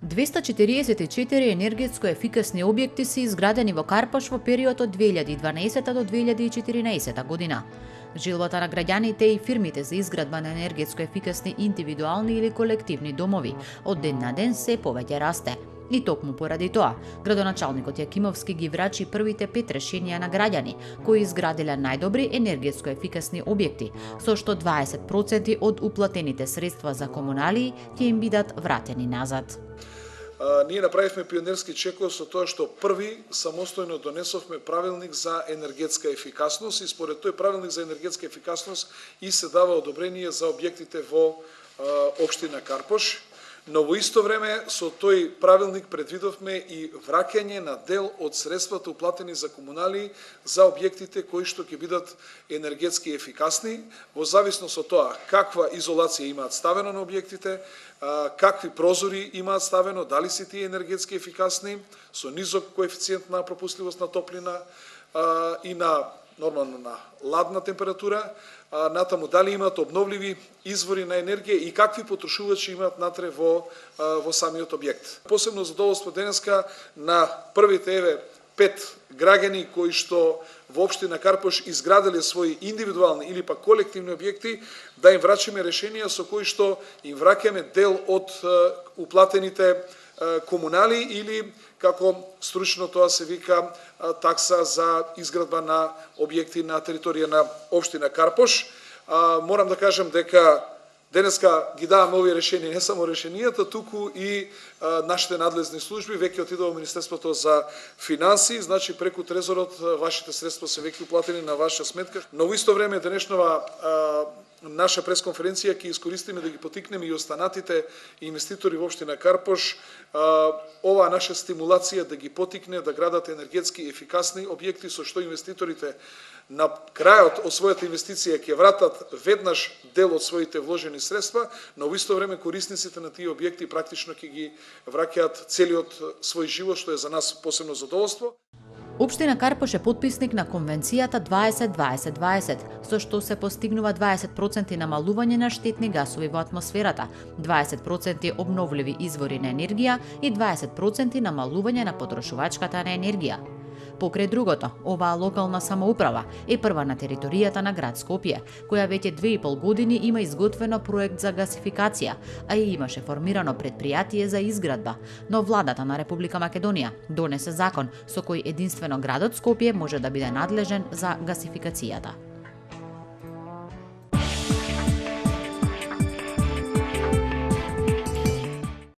244 енергетско ефикасни објекти се изградени во Карпош во период од 2012 до 2014 година. Желбата на граѓаните и фирмите за изградба на енергетско ефикасни индивидуални или колективни домови од ден на ден се повеќе расте. И токму поради тоа, градоначалникот Јакимовски ги врачи првите 5 решенија на граѓани кои изградиле најдобри енергетско ефикасни објекти, со што 20% од уплатените средства за комуналии ќе им бидат вратени назад. Ние направивме пионерски чекор со тоа што први самостојно донесовме правилник за енергетска ефикасност и според тој правилник за енергетска ефикасност и се дава одобрение за објектите во општина Карпош. Но во исто време со тој правилник предвидовме и враќање на дел од средствата уплатени за комуналии за објектите кои што ќе бидат енергетски ефикасни, во зависност од тоа каква изолација имаат ставено на објектите, какви прозори имаат ставено, дали се тие енергетски ефикасни, со низок коефициент на пропускливост на топлина и на нормално на ладна температура, натаму дали имаат обновливи извори на енергија и какви потрошувачи имаат натре во самиот објект. Посебно задоволство денеска на првите 5 граѓани кои што во општина Карпош изграделе своји индивидуални или пак колективни објекти, да им врачиме решенија со кои што им враќаме дел од уплатените комунали или, како стручно тоа се вика, такса за изградба на објекти на територија на општина Карпош. Морам да кажам дека денеска ги даваме овие решенија, не само решенијата, туку и нашите надлежни служби веќе отидува во Министерството за финансии, значи преку трезорот вашите средства се веќе уплатени на ваша сметка. Но во исто време денешнава наша пресконференција ќе искористиме да ги потикнеме и останатите инвеститори во општина Карпош, оваа наша стимулација да ги потикне да градат енергетски ефикасни објекти, со што инвеститорите на крајот од својата инвестиција ќе вратат веднаш дел од своите вложени средства, но во исто време корисниците на тие објекти практично ќе ги враќаат целиот свој живот, што е за нас посебно задоволство. Општина Карпош е потписник на Конвенцијата 20-20-20, со што се постигнува 20% намалување на штетни гасови во атмосферата, 20% обновливи извори на енергија и 20% намалување на потрошувачката на енергија. Покрај другото, оваа локална самоуправа е прва на територијата на град Скопје, која веќе 2,5 години има изготвено проект за гасификација, а и имаше формирано предпријатие за изградба, но владата на Република Македонија донесе закон со кој единствено градот Скопје може да биде надлежен за гасификацијата.